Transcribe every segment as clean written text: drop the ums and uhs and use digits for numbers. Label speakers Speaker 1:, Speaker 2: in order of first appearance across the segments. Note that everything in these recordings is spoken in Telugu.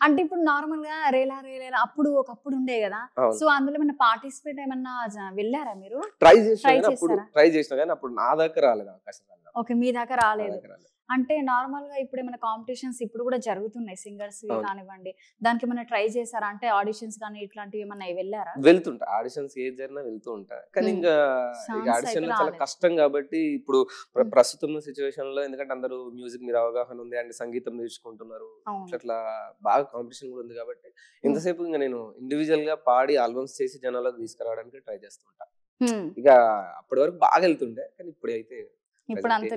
Speaker 1: అంటే ఇప్పుడు నార్మల్ గా రేలా రేలా అప్పుడు ఒకప్పుడు ఉండే కదా. సో అందులో ఏమన్నా పార్టిసిపేట్ ఏమన్నా వెళ్ళారా మీరు?
Speaker 2: ట్రై చేసినా కానీ అప్పుడు నా దాకా రాలేదు అవకాశం.
Speaker 1: ఓకే, మీ దాకా రాలేదు. అంటే నార్మల్ గా ఇప్పుడు ఏమైనా కాంపిటీషన్స్ ఇప్పుడు కూడా జరుగుతున్నాయి సింగర్స్ కానివ్వండి, దానికి ఏమైనా ట్రై చేశారా? అంటే ఆడిషన్స్ కానీ ఇట్లాంటివి ఏమన్నా వెళ్ళారా?
Speaker 2: వెళ్తుంటా, ఆడిషన్స్ ఏది జరిగినా వెళ్తూ ఉంటా. కానీ ఇంకా ఆడిషన్ చాలా కష్టం కాబట్టి ఇప్పుడు ప్రస్తుతం సిచ్యువేషన్ లో, ఎందుకంటే అందరూ మ్యూజిక్ మీద అవగాహన ఉంది అండ్ సంగీతం నేర్చుకుంటున్నారు, అట్లా బాగా కాంపిటీషన్ కూడా ఉంది కాబట్టి ఎంతసేపు ఇంకా నేను ఇండివిజువల్ గా పాడి ఆల్బమ్స్ చేసి జనాలకు తీసుకురావడానికి ట్రై చేస్తుంటా. ఇక అప్పటి వరకు బాగా వెళ్తుండే, కానీ ఇప్పుడైతే
Speaker 1: ఇప్పుడు అంత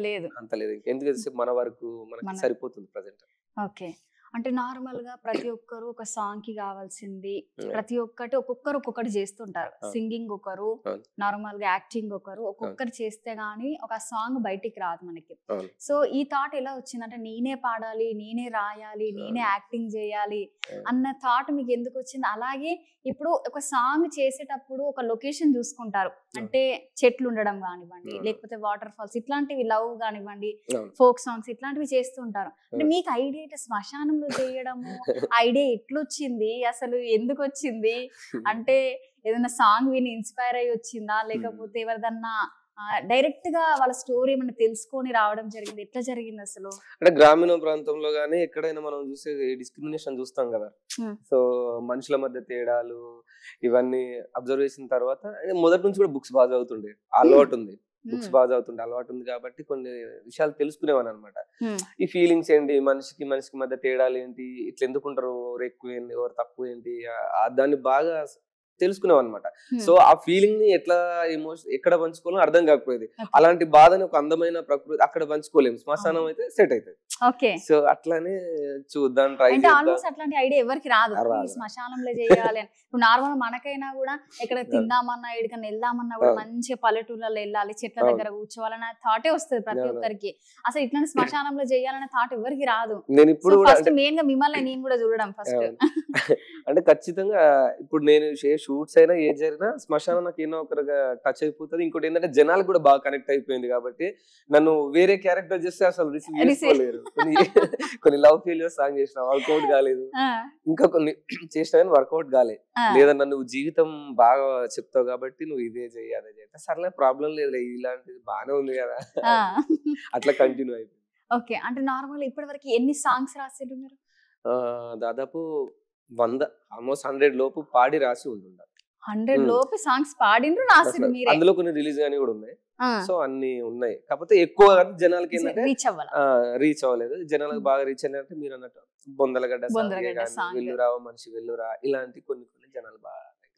Speaker 1: లేదు.
Speaker 2: ఎందుకంటే మన వరకు మనకి సరిపోతుంది ప్రెజెంట్.
Speaker 1: ఓకే, అంటే నార్మల్ గా ప్రతి ఒక్కరు ఒక సాంగ్ కి కావాల్సింది ప్రతి ఒక్కటి ఒక్కొక్కటి చేస్తుంటారు. సింగింగ్ ఒకరు, నార్మల్ గా యాక్టింగ్ ఒకరు, ఒక్కొక్కరు చేస్తే గానీ ఒక సాంగ్ బయటికి రాదు మనకి. సో ఈ థాట్ ఎలా వచ్చిందంటే నేనే పాడాలి, నేనే రాయాలి, నేనే యాక్టింగ్ చేయాలి అన్న థాట్ మీకు ఎందుకు వచ్చింది? అలాగే ఇప్పుడు ఒక సాంగ్ చేసేటప్పుడు ఒక లొకేషన్ చూసుకుంటారు, అంటే చెట్లు ఉండడం కానివ్వండి, లేకపోతే వాటర్ ఫాల్స్ ఇట్లాంటివి, లవ్ కానివ్వండి, ఫోక్ సాంగ్స్ ఇట్లాంటివి చేస్తుంటారు. అంటే మీకు ఐడియా ఇట్లా శ్మశానంలో చేయడము ఐడియా ఎట్లొచ్చింది, అసలు ఎందుకు వచ్చింది? అంటే ఏదైనా సాంగ్ విని ఇన్స్పైర్ అయ్యి వచ్చిందా, లేకపోతే ఎవరిదన్నా డైరెక్ట్ గా వాళ్ళ స్టోరీ ఏమైనా తెలుసుకొని రావడం జరిగింది? ఎట్లా జరిగింది అసలు?
Speaker 2: అంటే గ్రామీణ ప్రాంతంలో గానీ ఎక్కడైనా మనం చూసే డిస్క్రిమినేషన్ చూస్తాం కదా. సో మనుషుల మధ్య తేడాలు ఇవన్నీ అబ్జర్వ్ చేసిన తర్వాత మొదటి నుంచి కూడా బుక్స్ బాగా చదువుతుండే అలవాటు ఉంది. అలవాటు ఉంది కాబట్టి కొన్ని విషయాలు తెలుసుకునేవాను అనమాట. ఈ ఫీలింగ్స్ ఏంటి, మనిషికి మధ్య తేడాలు ఏంటి, ఇట్లా ఎందుకుంటారు, ఎవరు ఎక్కువ ఏంటి, ఎవరు తక్కువ ఏంటి, దాన్ని బాగా తెలుసుకునేవారు అనమాట. సో ఆ ఫీలింగ్ ని ఎట్లా ఎక్కడ పంచుకోవాలో అర్థం కాకపోయేది. అలాంటి బాధని ఒక అందమైన ప్రకృతి అక్కడ పంచుకోలేము, శ్మశానం అయితే సెట్ అవుతుంది. సో అట్లానే చూద్దాం, ట్రై చేద్దాం.
Speaker 1: అట్లాంటి ఐడియా ఎవరికి రాదు శ్మశానంలో చేయాలి అని. ఇప్పుడు నార్మల్ మనకైనా కూడా ఎక్కడ తిందామన్నా, ఎక్కడికైనా వెళ్దామన్నా కూడా మంచిగా పల్లెటూర్లలో వెళ్ళాలి, చెట్ల దగ్గర కూర్చోవాలన్న థాటే వస్తుంది ప్రతి ఒక్కరికి. అసలు ఇట్లాంటి శ్మశానంలో చేయాలనే థాట్ ఎవరికి రాదు.
Speaker 2: నేను ఇప్పుడు
Speaker 1: ఫస్ట్ మెయిన్ గా మిమ్మల్ని నేను కూడా చూడడం ఫస్ట్.
Speaker 2: అంటే ఖచ్చితంగా ఇప్పుడు నేను షూట్స్ అయినా ఏది జరిగినా శ్మశానం నాకు ఏదో ఒకరిగా టచ్ అయిపోతుంది. ఇంకోటి ఏంటంటే జనాలకు కూడా బాగా కనెక్ట్ అయిపోయింది కాబట్టి నన్ను వేరే క్యారెక్టర్ చేస్తే అసలు రిసీవ్ చేసుకోలేరు. కొన్ని లవ్ ఫెయిల్యూర్ సాంగ్ చేసిన వర్కౌట్ కాలేదు, ఇంకా కొన్ని చేసినా కానీ వర్కౌట్ కాలే. లేదన్నా నువ్వు జీవితం బాగా చెప్తావు కాబట్టి నువ్వు ఇదే చెయ్యాలి చేస్తే సర్లే ప్రాబ్లం లేదు, ఇలాంటిది బాగానే ఉంది కదా, అట్లా కంటిన్యూ అయిపోయింది.
Speaker 1: ఓకే, అంటే నార్మల్ ఇప్పటి వరకు ఎన్ని సాంగ్స్ రాసారు మీరు?
Speaker 2: దాదాపు 100 ఆల్మోస్ట్ 100 లోపు పాడి రాసి ఉంటుండ.
Speaker 1: 100 లోపు సాంగ్స్ పాడిండ్రు, రాసిరు మీరే.
Speaker 2: అందులో కొన్ని రిలీజ్ గానీ కూడా ఉన్నాయి. సో అన్ని ఉన్నాయి, కాకపోతే ఎక్కువ జనాలకి ఏంటంటే రీచ్ అవ్వలేదు. జనాలకు బాగా రీచ్ అయినట్టు మీరు అన్నట్టు బొందలగడ్డ, వెల్లురావ మనిషి వెల్లురా, ఇలాంటి కొన్ని